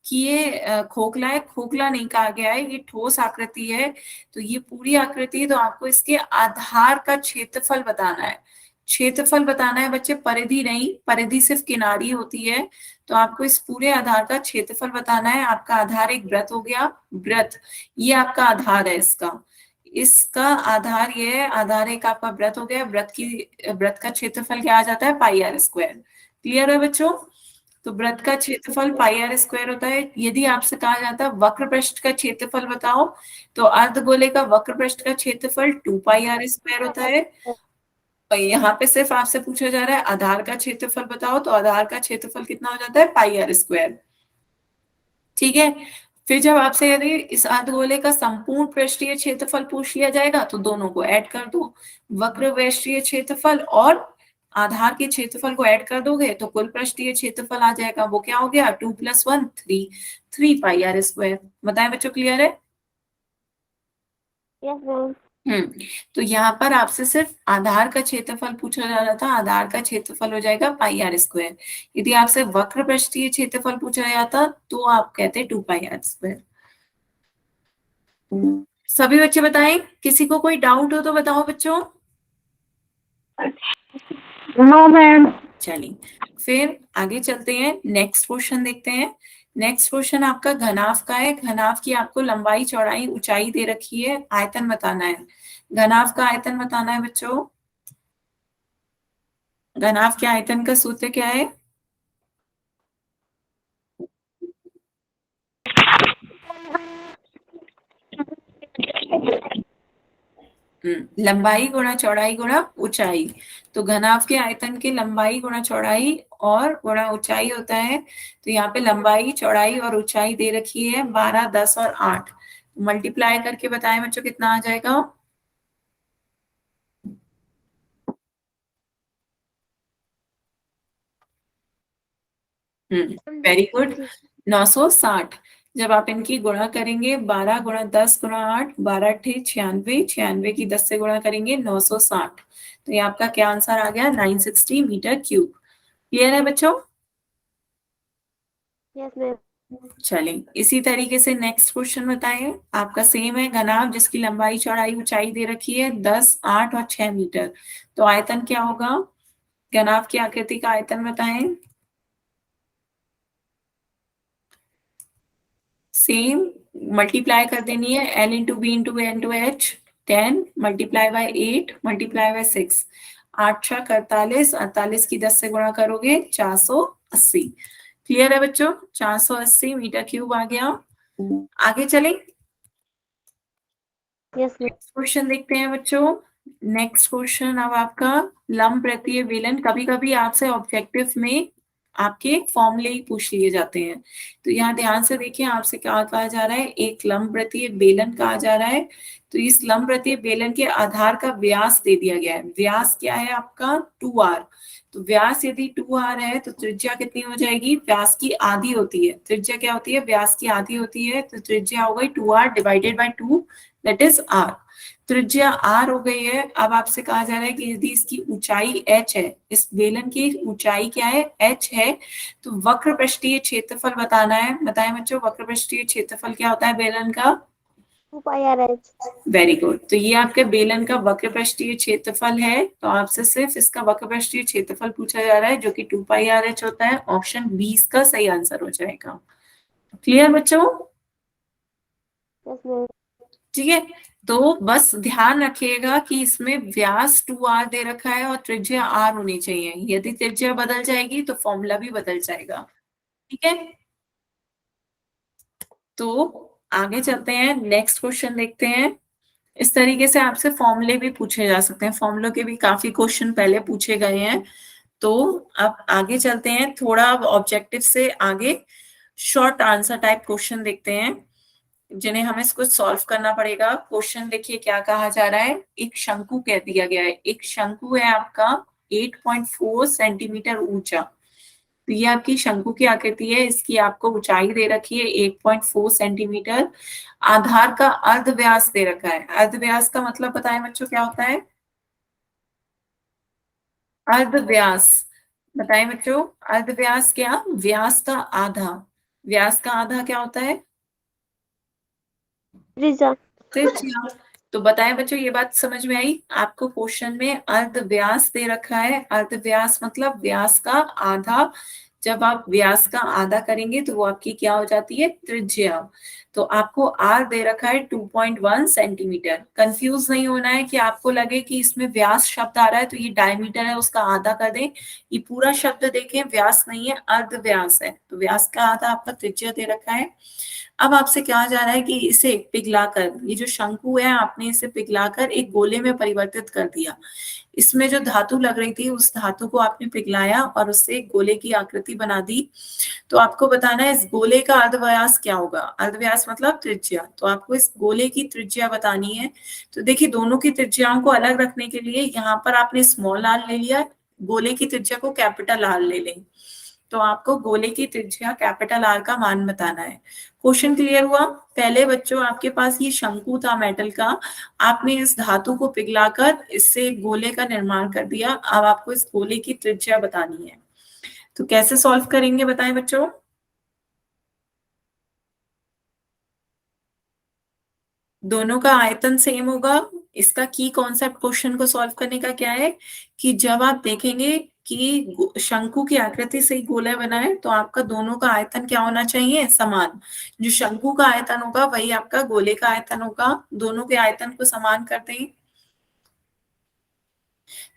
Speaker 1: कि ये खोखला है, खोखला नहीं कहा गया है, ये ठोस आकृति है। तो ये पूरी आकृति है, तो आपको इसके आधार का क्षेत्रफल बताना है। क्षेत्रफल बताना है बच्चे, परिधि नहीं, परिधि सिर्फ किनारी होती है। तो आपको इस पूरे आधार का क्षेत्रफल बताना है। आपका आधार एक वृत्त हो गया, वृत्त, ये आपका आधार है इसका। इसका आधार ये है, आधार एक आपका वृत्त हो गया। वृत्त का क्षेत्रफल क्या आ जाता है? पाई आर स्क्वायर। क्लियर है बच्चों? तो वृत्त का क्षेत्रफल पाई आर स्क्वायर होता है। यदि आपसे कहा जाता है वक्र पृष्ठ का क्षेत्रफल बताओ, तो अर्धगोले का वक्र पृष्ठ का क्षेत्रफल 2 पाई आर स्क्वायर होता है। और यहाँ पे सिर्फ आपसे पूछा जा रहा है आधार का क्षेत्रफल बताओ, तो आधार का क्षेत्रफल कितना हो जाता है? पाई आर स्क्वायर। ठीक है। फिर जब आपसे यदि इस अर्धगोले का संपूर्ण पृष्ठीय क्षेत्रफल पूछ लिया जाएगा, तो दोनों को ऐड कर दो। वक्र पृष्ठीय क्षेत्रफल और आधार के क्षेत्रफल को ऐड कर दोगे तो कुल पृष्ठीय क्षेत्रफल आ जाएगा। वो क्या हो गया? 2 + 1 3, 3 पाई आर स्क्वायर। बताएं बच्चों, क्लियर है?
Speaker 2: Yes ma'am.
Speaker 1: तो यहाँ पर आपसे सिर्फ आधार का क्षेत्रफल पूछा जा रहा था। आधार का क्षेत्रफल हो जाएगा पाई आर स्क्वायर। यदि आपसे वक्र पृष्ठीय क्षेत्रफल पूछा जाता तो आप कहते 2 पाई आर स्क्वायर। सभी बच्चे बताएं, किसी को कोई डाउट हो तो बताओ बच्चों।
Speaker 4: No ma'am.
Speaker 1: चलिए फिर आगे चलते हैं, नेक्स्ट क्वेश्चन देखते हैं। नेक्स्ट क्वेश्चन आपका घनाभ का है। घनाभ की आपको लंबाई, चौड़ाई, ऊंचाई दे रखी है, आयतन बताना है। घनाभ का आयतन बताना है बच्चों। घनाभ के आयतन का सूत्र क्या है? लंबाई गुणा चौड़ाई गुणा ऊंचाई। तो घनाभ के आयतन के लंबाई गुणा चौड़ाई और गुणा ऊंचाई होता है। तो यहाँ पे लंबाई, चौड़ाई और ऊंचाई दे रखी है 12, 10 और 8। मल्टीप्लाई करके बताएं बच्चों कितना आ जाएगा? Very good, 960। जब आप इनकी गुणा करेंगे, 12 गुणा 10 गुणा 8, 12 × 96, 96 की 10 से गुणा करेंगे 960। तो ये आपका क्या आंसर आ गया? 960 मीटर क्यूब। क्लियर है बच्चों?
Speaker 2: Yes ma'am.
Speaker 1: चलें, इसी तरीके से नेक्स्ट क्वेश्चन बताएं। आपका सेम है, घनाभ जिसकी लंबाई, चौड़ाई, ऊंचाई दे रखी है 10, 8 और 6 मीटर। तो आयतन क्या होगा? घनाभ की आकृति का आयतन बताएं। सेम, मल्टीप्लाई कर देनी है, L × B × N × H। 10 multiply by 8 multiply by 6। 8 × 48, 48 की 10 से गुणा करोगे 480। क्लियर है बच्चों? 480 मीटर क्यूब आ गया। आगे चलें,
Speaker 2: यस मैम।
Speaker 1: नेक्स्ट क्वेश्चन देखते हैं बच्चों। नेक्स्ट क्वेश्चन अब आपका लंब वृत्तीय बेलन। कभी कभी आपसे ऑब्जेक्टिव में आपके फॉर्मूले ही पूछ लिए जाते हैं। तो यहाँ ध्यान से देखिए, आपसे क्या कहा जा रहा है? एक लंब वृत्तीय बेलन कहा जा रहा है। तो इस लंब वृत्तीय बेलन के आधार का व्यास दे दिया गया है। व्यास क्या है आपका? 2r। तो व्यास यदि 2r है तो त्रिज्या कितनी हो जाएगी? व्यास की आधी होती है। त्रिज्या क्या होती है? व्यास की आधी होती है। तो त्रिज्या हो गई 2r divided by 2, that is r। त्रिज्या r हो गई है। अब आपसे कहा जा रहा है कि यदि इसकी ऊंचाई h है, इस बेलन की ऊंचाई क्या है? h है। तो वक्र पृष्ठीय क्षेत्रफल बताना है। बताएं बच्चों, वक्र पृष्ठीय क्षेत्रफल क्या होता है बेलन का?
Speaker 2: 2 पाई आर एच।
Speaker 1: Very good. तो ये आपके बेलन का वक्र पृष्ठीय क्षेत्रफल है। तो आपसे सिर्फ इसका वक्र पृष्ठीय क्षेत्रफल पूछा जा रहा है, जो कि 2 पाई आर एच होता है। ऑप्शन 20 का सही आंसर हो जाएगा। क्लियर बच्चों?
Speaker 2: Yes ma'am.
Speaker 1: ठीक है। तो बस ध्यान रखिएगा कि इसमें व्यास 2r दे रखा है और त्रिज्या r होनी चाहिए। यदि त्रिज्या बदल जाएगी तो फॉर्मूला भी बदल जाएगा। ठीक है। तो आगे चलते हैं, नेक्स्ट क्वेश्चन देखते हैं। इस तरीके से आपसे फॉर्मूले भी पूछे जा सकते हैं, फॉर्मूलों के भी काफी क्वेश्चन पहले पूछे गए हैं। तो अब आगे चलते हैं, थोड़ा अब ऑब्जेक्टिव से आगे शॉर्ट आंसर टाइप क्वेश्चन देखते हैं जिन्हें हमें इसको सॉल्व करना पड़ेगा। क्वेश्चन देखिए क्या कहा जा रहा है। एक शंकु कह दिया गया है, एक शंकु है आपका 8.4 सेंटीमीटर ऊंचा। तो ये आपकी शंकु की आकृति है, इसकी आपको ऊंचाई दे रखी है 8.4 सेंटीमीटर। आधार का अर्ध व्यास दे रखा है। अर्ध व्यास का मतलब बताएं बच्चों क्या होता है? अर्ध व्यास बताएं बच्चों, अर्ध व्यास क्या? व्यास का आधा। व्यास का आधा क्या होता है?
Speaker 2: त्रिज्या।
Speaker 1: त्रिज्या। तो बताएं बच्चों, ये बात समझ में आई आपको? क्वेश्चन में अर्ध व्यास दे रखा है। अर्ध व्यास मतलब व्यास का आधा। जब आप व्यास का आधा करेंगे तो वो आपकी क्या हो जाती है? त्रिज्या। तो आपको आर दे रखा है 2.1 सेंटीमीटर। कंफ्यूज नहीं होना है कि आपको लगे कि इसमें व्यास शब्द आ रहा है तो ये डायमीटर है उसका आधा कर दें। ये पूरा शब्द देखें, व्यास नहीं है, अर्ध व्यास है। तो व्यास का आधा आपका त्रिज्या दे रखा है। अब आपसे कहा जा रहा है कि इसे पिघलाकर, ये जो शंकु है आपने इसे पिघलाकर एक गोले में परिवर्तित कर दिया। इसमें जो धातु लग रही थी उस धातु को आपने पिघलाया और उससे एक गोले की आकृति बना दी। तो आपको बताना है इस गोले का अर्धव्यास क्या होगा। अर्धव्यास मतलब त्रिज्या। तो आपको इस गोले की त्रिज्या बतानी है। तो देखिए दोनों की त्रिज्याओं को अलग रखने के लिए यहाँ पर आपने स्मॉल आर ले लिया, गोले की त्रिज्या को कैपिटल आर ले लें। तो आपको गोले की त्रिज्या कैपिटल आर का मान बताना है। क्वेश्चन क्लियर हुआ? पहले बच्चों आपके पास ये शंकु था मेटल का, आपने इस धातु को पिघलाकर इससे गोले का निर्माण कर दिया। अब आपको इस गोले की त्रिज्या बतानी है। तो कैसे सॉल्व करेंगे बताएं बच्चों? दोनों का आयतन सेम होगा। इसका की कॉन्सेप्ट क्वेश्चन को सॉल्व करने का क्या है कि जब आप देखेंगे कि शंकु की आकृति से ही गोला बना है तो आपका दोनों का आयतन क्या होना चाहिए? समान। जो शंकु का आयतन होगा वही आपका गोले का आयतन होगा। दोनों के आयतन को समान कर दें।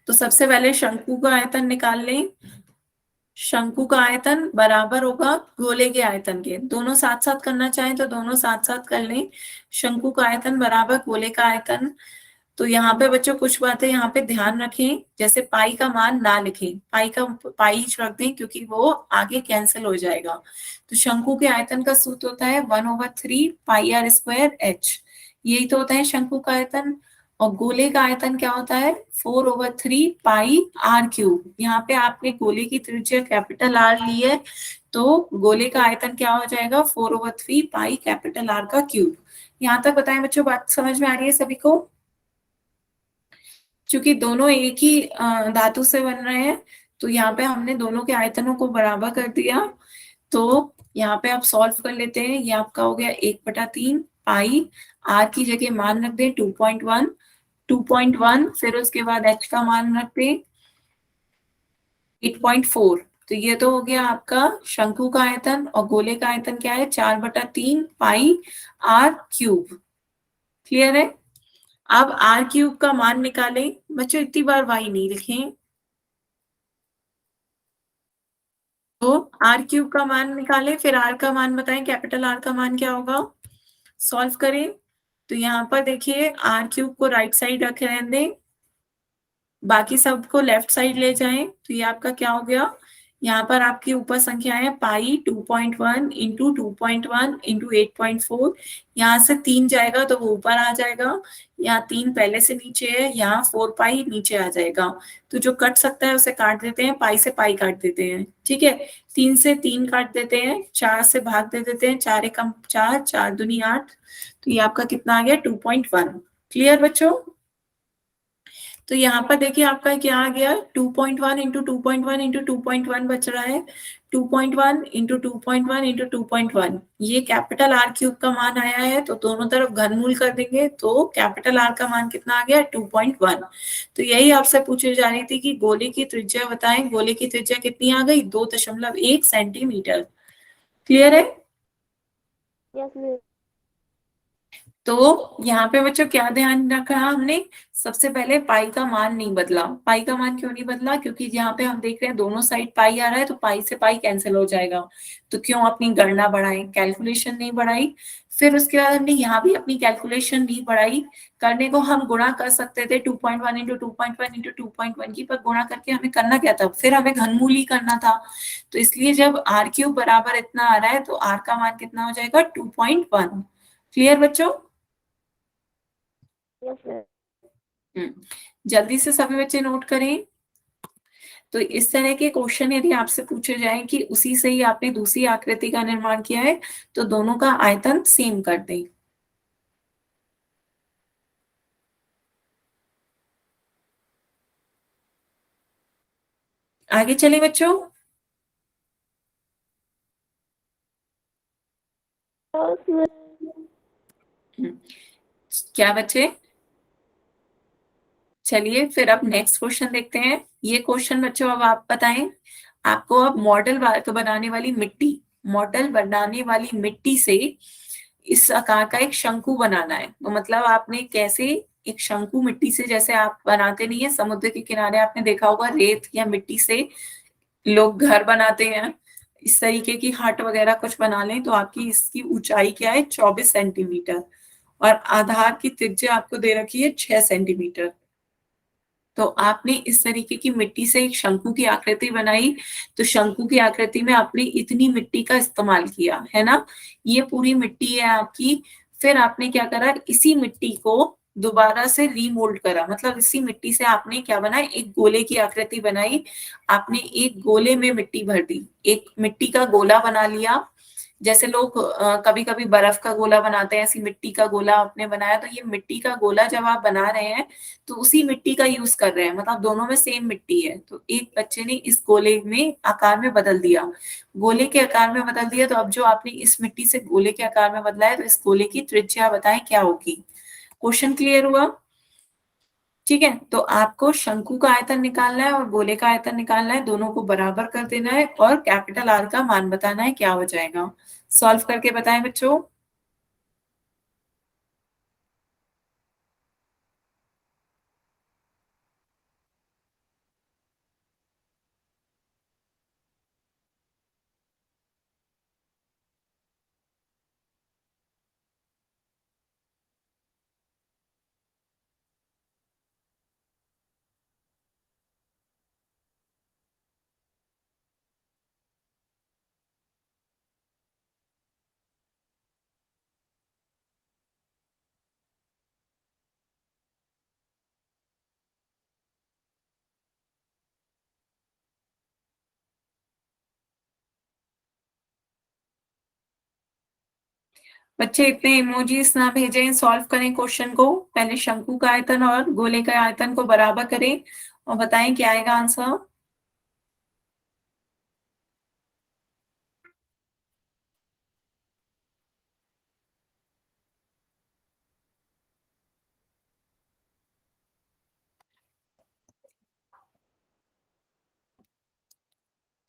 Speaker 1: तो सबसे पहले शंकु का आयतन निकाल लें। शंकु का आयतन बराबर होगा गोले के आयतन के। दोनों साथ साथ करना चाहें तो दोनों साथ साथ कर लें। शंकु का आयतन बराबर गोले का आयतन। तो यहाँ पे बच्चों कुछ बातें यहाँ पे ध्यान रखें, जैसे पाई का मान ना लिखें, पाई रख दें क्योंकि वो आगे कैंसिल हो जाएगा। तो शंकु के आयतन का सूत्र होता है 1/3 पाई आर स्क्वायर एच। यही तो होता है शंकु का आयतन। और गोले का आयतन क्या होता है? 4/3 पाई आर क्यूब। यहाँ पे आपने गोले की त्रिज्या कैपिटल आर ली है तो गोले का आयतन क्या हो जाएगा? 4/3 पाई कैपिटल आर का क्यूब। यहाँ तक बताएं बच्चों, बात समझ में आ रही है सभी को? क्योंकि दोनों एक ही धातु से बन रहे हैं तो यहाँ पे हमने दोनों के आयतनों को बराबर कर दिया। तो यहाँ पे आप सॉल्व कर लेते हैं। ये आपका हो गया 1/3 पाई। आर की जगह मान रख दें 2.1, फिर उसके बाद एच का मान रख दें 8.4। तो ये तो हो गया आपका शंकु का आयतन। और गोले का आयतन क्या है? 4/3 पाई आर क्यूब। क्लियर है? अब आर क्यूब का मान निकालें। बच्चों इतनी बार वाई नहीं लिखें। तो आर क्यूब का मान निकालें, फिर आर का मान बताएं, कैपिटल आर का मान क्या होगा? सॉल्व करें। तो यहाँ पर देखिए आर क्यूब को राइट साइड रखे रहने दें, बाकी सबको लेफ्ट साइड ले जाएं। तो ये आपका क्या हो गया? यहाँ पर आपकी ऊपर संख्या है पाई 2.1 इंटू 2.1 इंटू 8.4। यहाँ से 3 जाएगा तो वो ऊपर आ जाएगा। यहाँ 3 पहले से नीचे है, यहाँ 4 पाई नीचे आ जाएगा। तो जो कट सकता है उसे काट देते हैं, पाई से पाई काट देते हैं। ठीक है, 3 से 3 काट देते हैं, 4 से भाग दे देते हैं, 4 एकम 4, 4 दूनी 8। तो ये आपका कितना आ गया? 2.1। क्लियर बच्चों? तो यहाँ पर देखिए आपका क्या आ गया? 2.1 इंटू 2.1 इंटू 2.1 बच रहा है। 2.1 इंटू 2.1 इंटू 2.1, ये कैपिटल आर क्यूब का मान आया है। तो दोनों तरफ घनमूल कर देंगे तो कैपिटल आर का मान कितना आ गया? 2.1। तो यही आपसे पूछी जा रही थी कि गोले की त्रिज्या बताएं। गोले की त्रिज्या कितनी आ गई? 2.1 सेंटीमीटर। क्लियर है?
Speaker 2: Yes miss.
Speaker 1: तो यहाँ पे बच्चों क्या ध्यान रखा हमने, सबसे पहले पाई का मान नहीं बदला। पाई का मान क्यों नहीं बदला, क्योंकि यहाँ पे हम देख रहे हैं दोनों साइड पाई आ रहा है, तो पाई से पाई कैंसिल हो जाएगा। तो क्यों अपनी गणना बढ़ाई, कैलकुलेशन नहीं बढ़ाई। फिर उसके बाद हमने यहाँ भी अपनी कैलकुलेशन नहीं बढ़ाई। करने को हम गुणा कर सकते थे 2.1 इंटू 2.1 इंटू 2.1 की, पर गुणा करके हमें करना क्या था, फिर हमें घनमूल ही करना था। तो इसलिए जब आर क्यूब बराबर इतना आ रहा है तो आर का मान कितना हो जाएगा 2.1। क्लियर बच्चों?
Speaker 2: Yes, miss.
Speaker 1: जल्दी से सभी बच्चे नोट करें। तो इस तरह के क्वेश्चन यदि आपसे पूछे जाएं कि उसी से ही आपने दूसरी आकृति का निर्माण किया है, तो दोनों का आयतन सेम कर दें। आगे चले बच्चों।
Speaker 2: Yes, miss.
Speaker 1: क्या बच्चे, चलिए फिर अब नेक्स्ट क्वेश्चन देखते हैं। ये क्वेश्चन बच्चों अब आप बताएं, आपको अब मॉडल बनाने वाली मिट्टी से इस आकार का एक शंकु बनाना है। तो मतलब आपने कैसे एक शंकु मिट्टी से, जैसे आप बनाते नहीं है समुद्र के किनारे, आपने देखा होगा रेत या मिट्टी से लोग घर बनाते हैं, इस तरीके की हट वगैरह कुछ बना लें। तो आपकी इसकी ऊंचाई क्या है, 24 सेंटीमीटर, और आधार की त्रिज्या आपको दे रखी है 6 सेंटीमीटर। तो आपने इस तरीके की मिट्टी से एक शंकु की आकृति बनाई। तो शंकु की आकृति में आपने इतनी मिट्टी का इस्तेमाल किया है ना, ये पूरी मिट्टी है आपकी। फिर आपने क्या करा, इसी मिट्टी को दोबारा से रीमोल्ड करा, मतलब इसी मिट्टी से आपने क्या बनाया, एक गोले की आकृति बनाई। आपने एक गोले में मिट्टी भर दी, एक मिट्टी का गोला बना लिया। जैसे लोग कभी कभी बर्फ का गोला बनाते हैं, ऐसी मिट्टी का गोला आपने बनाया। तो ये मिट्टी का गोला जब आप बना रहे हैं तो उसी मिट्टी का यूज कर रहे हैं, मतलब दोनों में सेम मिट्टी है। तो एक बच्चे ने इस गोले में आकार में बदल दिया, गोले के आकार में बदल दिया। तो अब जो आपने इस मिट्टी से गोले के आकार में बदला है, तो इस गोले की त्रिज्या बताएं क्या होगी। क्वेश्चन क्लियर हुआ? ठीक है, तो आपको शंकु का आयतन निकालना है और गोले का आयतन निकालना है, दोनों को बराबर कर देना है और कैपिटल आर का मान बताना है क्या हो जाएगा। सॉल्व करके बताएं बच्चों। बच्चे इतने इमोजीज ना भेजें, सॉल्व करें क्वेश्चन को। पहले शंकु का आयतन और गोले का आयतन को बराबर करें और बताएं क्या आएगा आंसर।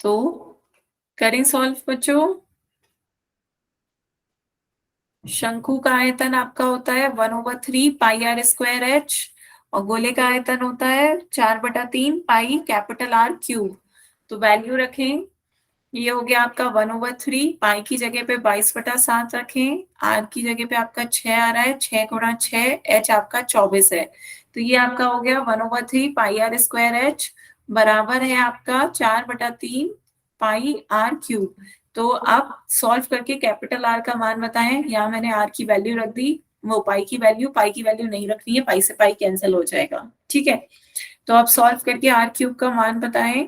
Speaker 1: तो करें सॉल्व बच्चों। शंकु का आयतन आपका होता है 1/3 पाई r स्क्वायर एच, और गोले का आयतन होता है 4/3 पाई कैपिटल आर क्यूब। तो वैल्यू रखें, ये हो गया आपका 1/3, पाई की जगह पे 22/7 रखें, आर की जगह पे आपका 6 आ रहा है, 6 × 6, एच आपका 24 है। तो ये आपका हो गया 1/3 पाई r स्क्वायर एच बराबर है आपका 4/3 पाई r क्यूब। तो आप सॉल्व करके कैपिटल आर का मान बताएं। यहाँ मैंने आर की वैल्यू रख दी, वो पाई की वैल्यू नहीं रखनी है, पाई से पाई कैंसिल हो जाएगा। ठीक है, तो आप सॉल्व करके आर क्यूब का मान बताएं।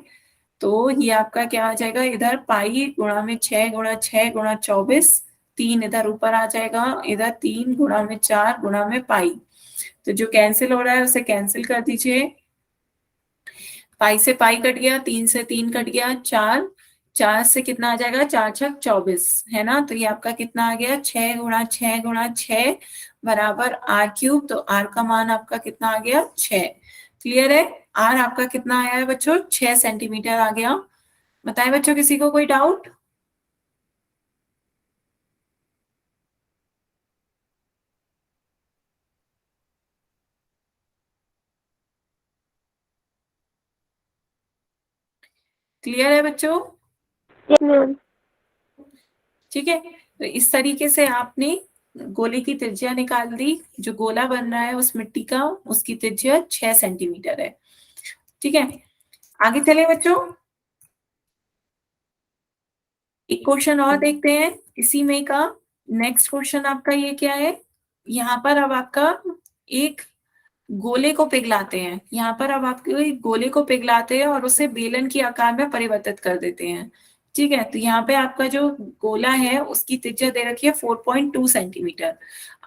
Speaker 1: तो ये आपका क्या आ जाएगा, इधर पाई गुणा में 6 × 6 × 24, 3 इधर ऊपर आ जाएगा, इधर 3 गुणा में 4 गुणा में पाई। तो जो कैंसिल हो रहा है उसे कैंसिल कर दीजिए। पाई से पाई कट गया, 3 से 3 कट गया, 4, 4 से कितना आ जाएगा, 4×6 = 24 है ना। तो ये आपका कितना आ गया, 6 × 6 × 6 बराबर आर क्यूब। तो आर का मान आपका कितना आ गया, 6। क्लियर है? आर आपका कितना आया है बच्चों, 6 सेंटीमीटर आ गया। बताएं बच्चों, किसी को कोई डाउट? क्लियर है बच्चों?
Speaker 2: Yes, ma'am.
Speaker 1: ठीक है, तो इस तरीके से आपने गोले की त्रिज्या निकाल दी। जो गोला बन रहा है उस मिट्टी का, उसकी त्रिज्या 6 सेंटीमीटर है। ठीक है, आगे चले बच्चों, एक क्वेश्चन और देखते हैं इसी में का। नेक्स्ट क्वेश्चन आपका ये क्या है, यहाँ पर अब आपका एक गोले को पिघलाते हैं। यहाँ पर अब आपके एक गोले को पिघलाते हैं और उसे बेलन के आकार में परिवर्तित कर देते हैं। ठीक है, तो यहाँ पे आपका जो गोला है उसकी त्रिज्या दे रखी है 4.2 सेंटीमीटर।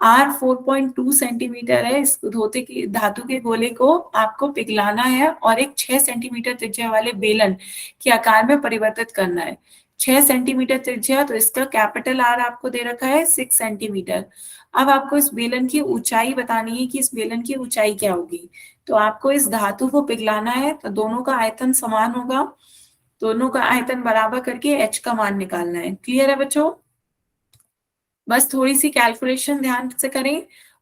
Speaker 1: आर 4.2 सेंटीमीटर है। इस धोते की धातु के गोले को आपको पिघलाना है और एक 6 सेंटीमीटर त्रिज्या वाले बेलन के आकार में परिवर्तित करना है। 6 सेंटीमीटर त्रिज्या, तो इसका कैपिटल आर आपको दे रखा है 6 सेंटीमीटर। अब आपको इस बेलन की ऊंचाई बतानी है कि इस बेलन की ऊंचाई क्या होगी। तो आपको इस धातु को पिघलाना है, तो दोनों का आयतन समान होगा, दोनों का आयतन बराबर करके h का मान निकालना है। क्लियर है बच्चों? बस थोड़ी सी कैलकुलेशन ध्यान से करें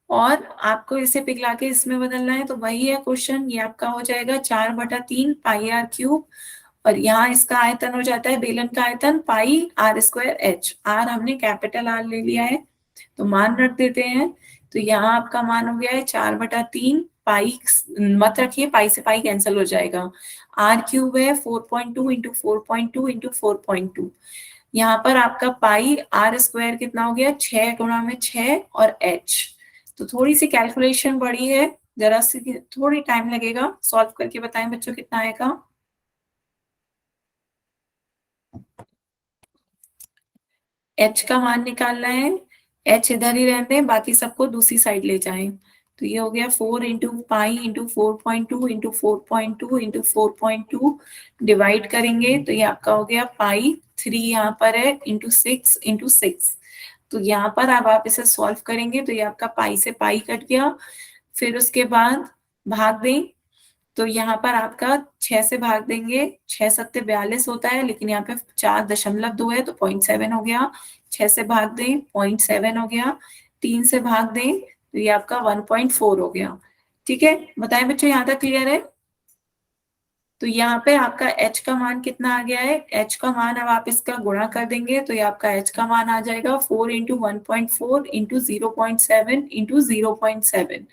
Speaker 1: और आपको इसे पिघला के इसमें बदलना है। तो वही है क्वेश्चन, ये आपका हो जाएगा 4/3 पाई आर क्यूब, और यहाँ इसका आयतन हो जाता है बेलन का आयतन पाई आर स्क्वायर एच। आर हमने कैपिटल आर ले लिया है तो मान रख देते हैं। तो यहाँ आपका मान हो गया है 4/3 पाई, मत रखिए, पाई से पाई कैंसिल हो जाएगा। आर क्यूब है 4.2 इंटू 4.2 इंटू 4.2। यहाँ पर आपका पाई आर स्क्वायर कितना हो गया, 6 गुणा में 6 और एच। तो थोड़ी सी कैलकुलेशन बड़ी है, जरा सी थोड़ी टाइम लगेगा। सॉल्व करके बताएं बच्चों कितना आएगा। एच का मान निकालना है, एच इधर ही रहते हैं, बाकी सबको दूसरी साइड ले जाएं। तो ये हो गया 4 into pi into 4.2 into 4.2 into 4.2, divide करेंगे तो ये आपका हो गया पाई 3 यहाँ पर है इंटू 6 इंटू 6। तो यहाँ पर अब आप इसे सॉल्व करेंगे तो ये आपका पाई से पाई कट गया। फिर उसके बाद भाग दें, तो यहाँ पर आपका 6 से भाग देंगे, 6 सत्ते 42 होता है, लेकिन यहाँ पे 4.2 है तो 0.7 हो गया। 6 से भाग दें 0.7 हो गया। 3 से भाग दें तो ये आपका 1.4 हो गया। ठीक है, बताएं बच्चों यहाँ तक क्लियर है? तो यहाँ पे आपका h का मान कितना आ गया है, h का मान अब आप इसका गुणा कर देंगे तो ये आपका h का मान आ जाएगा 4 इंटू 1.4 इंटू 0.7 इंटू 0.7।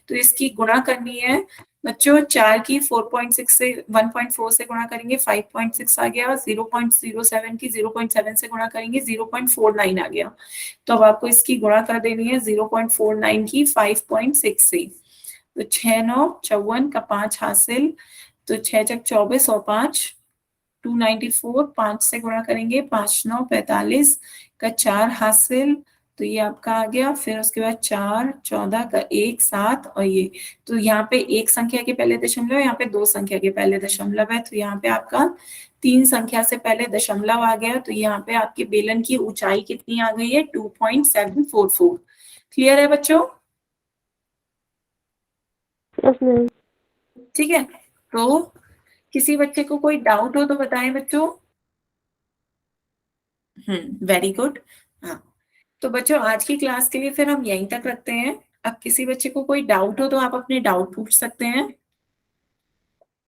Speaker 1: तो इसकी गुणा करनी है बच्चों, 4 की 4.6 से 1.4 से गुणा करेंगे 5.6 आ गया, 0.07 की 0.7 से गुणा करेंगे 0.49 आ गया। तो अब आपको इसकी गुणा कर देनी है 0.49 की 5.6 से। तो 6 9 54 का 5 हासिल, तो 6 जग 24 और 5 294, 5 से गुणा करेंगे 5 9 45 का 4 हासिल, तो ये आपका आ गया। फिर उसके बाद 4 14 का 1 7 और ये, तो यहाँ पे एक संख्या के पहले दशमलव, यहाँ पे दो संख्या के पहले दशमलव है, तो यहाँ पे आपका 3 संख्या से पहले दशमलव आ गया। तो यहाँ पे आपके बेलन की ऊंचाई कितनी आ गई है, 2.744। क्लियर है बच्चों?
Speaker 2: Yes, ma'am.
Speaker 1: ठीक है, तो किसी बच्चे को कोई डाउट हो तो बताएं बच्चों। Very good. हाँ, तो बच्चों आज की क्लास के लिए फिर हम यहीं तक रखते हैं। अब किसी बच्चे को कोई डाउट हो तो आप अपने डाउट पूछ सकते हैं।